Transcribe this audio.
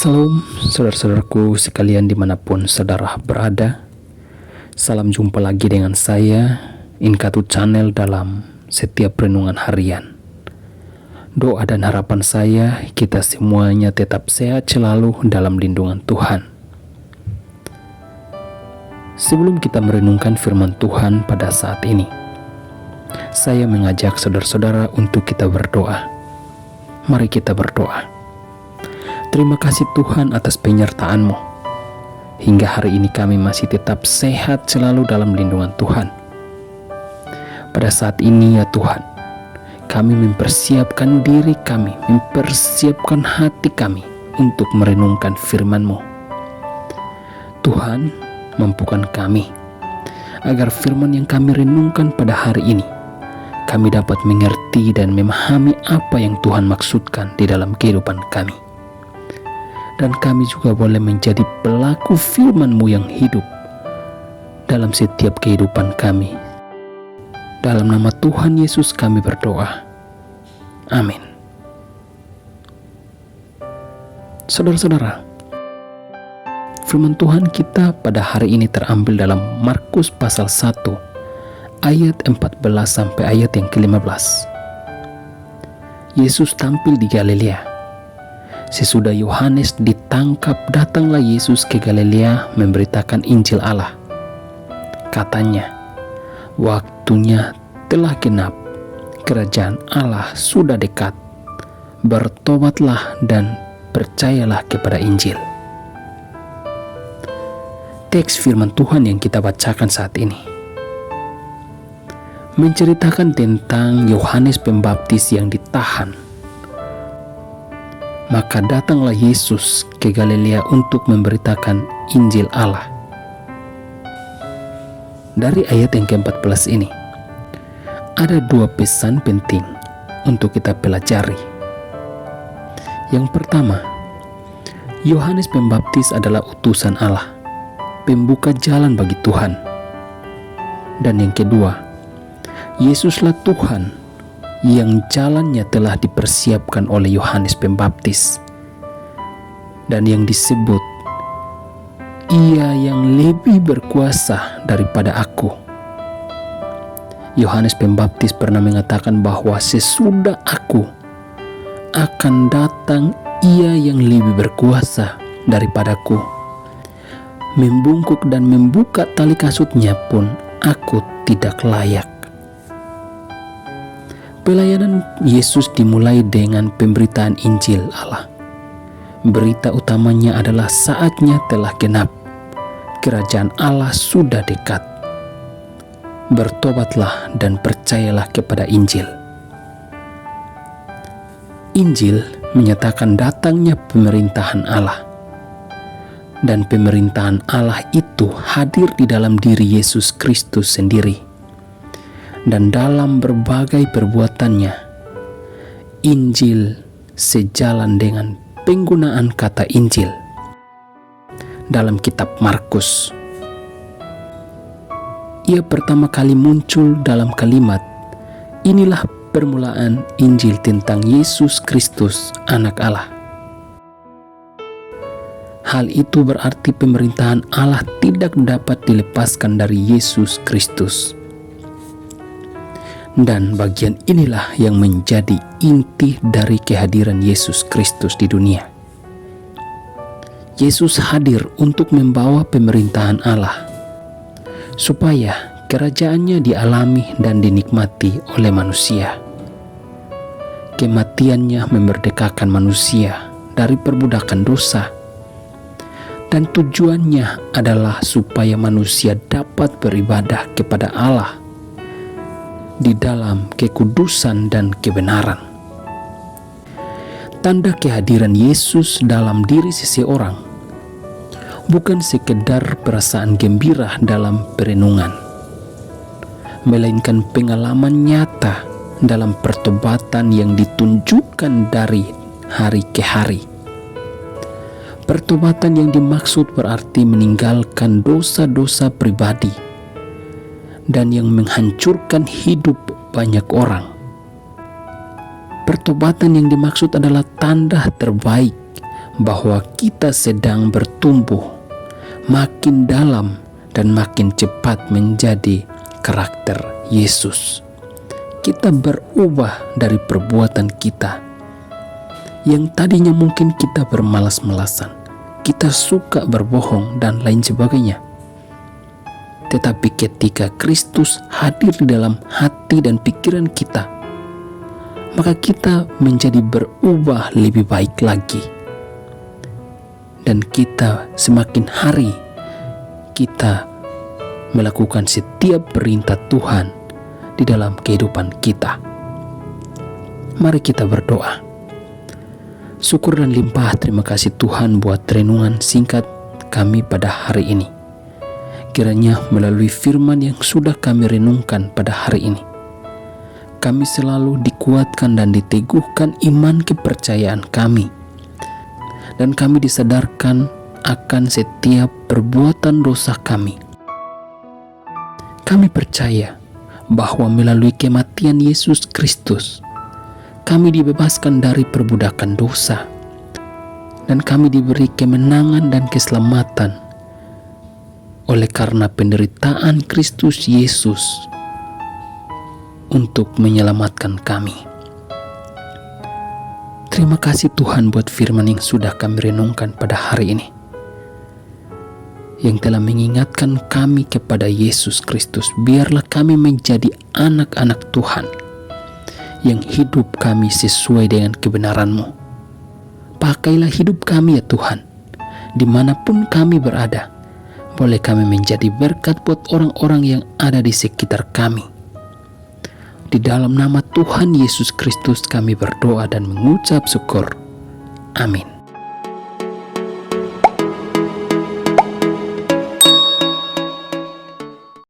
Salam saudara-saudaraku sekalian dimanapun saudara berada. Salam jumpa lagi dengan saya Inkatu Channel dalam setiap renungan harian. Doa dan harapan saya kita semuanya tetap sehat selalu dalam lindungan Tuhan. Sebelum kita merenungkan firman Tuhan pada saat ini, saya mengajak saudara-saudara untuk kita berdoa. Mari kita berdoa. Terima kasih Tuhan atas penyertaan-Mu. Hingga hari ini kami masih tetap sehat selalu dalam lindungan Tuhan. Pada saat ini ya Tuhan, kami mempersiapkan diri kami, mempersiapkan hati kami untuk merenungkan firman-Mu. Tuhan, mampukan kami agar firman yang kami renungkan pada hari ini, kami dapat mengerti dan memahami apa yang Tuhan maksudkan di dalam kehidupan kami. Dan kami juga boleh menjadi pelaku firman-Mu yang hidup dalam setiap kehidupan kami. Dalam nama Tuhan Yesus kami berdoa. Amin. Saudara-saudara, firman Tuhan kita pada hari ini terambil dalam Markus pasal 1 ayat 14 sampai ayat yang ke-15. Yesus tampil di Galilea. Sesudah Yohanes ditangkap, datanglah Yesus ke Galilea memberitakan Injil Allah. Katanya, waktunya telah genap, kerajaan Allah sudah dekat. Bertobatlah dan percayalah kepada Injil. Teks firman Tuhan yang kita bacakan saat ini menceritakan tentang Yohanes Pembaptis yang ditahan. Maka datanglah Yesus ke Galilea untuk memberitakan Injil Allah. Dari ayat yang ke-14 ini, ada dua pesan penting untuk kita pelajari. Yang pertama, Yohanes Pembaptis adalah utusan Allah, pembuka jalan bagi Tuhan. Dan yang kedua, Yesuslah Tuhan yang jalannya telah dipersiapkan oleh Yohanes Pembaptis, dan yang disebut, Ia yang lebih berkuasa daripada aku. Yohanes Pembaptis pernah mengatakan bahwa sesudah aku akan datang Ia yang lebih berkuasa daripadaku. Membungkuk dan membuka tali kasutnya pun aku tidak layak. Pelayanan Yesus dimulai dengan pemberitaan Injil Allah. Berita utamanya adalah saatnya telah genap, kerajaan Allah sudah dekat. Bertobatlah dan percayalah kepada Injil. Injil menyatakan datangnya pemerintahan Allah. Dan pemerintahan Allah itu hadir di dalam diri Yesus Kristus sendiri. Dan dalam berbagai perbuatannya, Injil sejalan dengan penggunaan kata Injil dalam kitab Markus. Ia pertama kali muncul dalam kalimat, inilah permulaan Injil tentang Yesus Kristus, Anak Allah. Hal itu berarti pemerintahan Allah tidak dapat dilepaskan dari Yesus Kristus. Dan bagian inilah yang menjadi inti dari kehadiran Yesus Kristus di dunia. Yesus hadir untuk membawa pemerintahan Allah, supaya kerajaannya dialami dan dinikmati oleh manusia. Kematiannya memerdekakan manusia dari perbudakan dosa, dan tujuannya adalah supaya manusia dapat beribadah kepada Allah di dalam kekudusan dan kebenaran. Tanda kehadiran Yesus dalam diri seseorang bukan sekedar perasaan gembira dalam perenungan, melainkan pengalaman nyata dalam pertobatan yang ditunjukkan dari hari ke hari. Pertobatan yang dimaksud berarti meninggalkan dosa-dosa pribadi dan yang menghancurkan hidup banyak orang. Pertobatan yang dimaksud adalah tanda terbaik bahwa kita sedang bertumbuh makin dalam dan makin cepat menjadi karakter Yesus. Kita berubah dari perbuatan kita yang tadinya mungkin kita bermalas-malasan, kita suka berbohong dan lain sebagainya. Tetapi ketika Kristus hadir di dalam hati dan pikiran kita, maka kita menjadi berubah lebih baik lagi. Dan kita semakin hari kita melakukan setiap perintah Tuhan di dalam kehidupan kita. Mari kita berdoa. Syukur dan limpah terima kasih Tuhan buat renungan singkat kami pada hari ini. Kiranya melalui firman yang sudah kami renungkan pada hari ini, kami selalu dikuatkan dan diteguhkan iman kepercayaan kami. Dan kami disadarkan akan setiap perbuatan dosa kami. Kami percaya bahwa melalui kematian Yesus Kristus, kami dibebaskan dari perbudakan dosa. Dan kami diberi kemenangan dan keselamatan oleh karena penderitaan Kristus Yesus untuk menyelamatkan kami. Terima kasih Tuhan buat firman yang sudah kami renungkan pada hari ini, yang telah mengingatkan kami kepada Yesus Kristus. Biarlah kami menjadi anak-anak Tuhan yang hidup kami sesuai dengan kebenaran-Mu. Pakailah hidup kami ya Tuhan, dimanapun kami berada. Boleh kami menjadi berkat buat orang-orang yang ada di sekitar kami. Di dalam nama Tuhan Yesus Kristus kami berdoa dan mengucap syukur. Amin.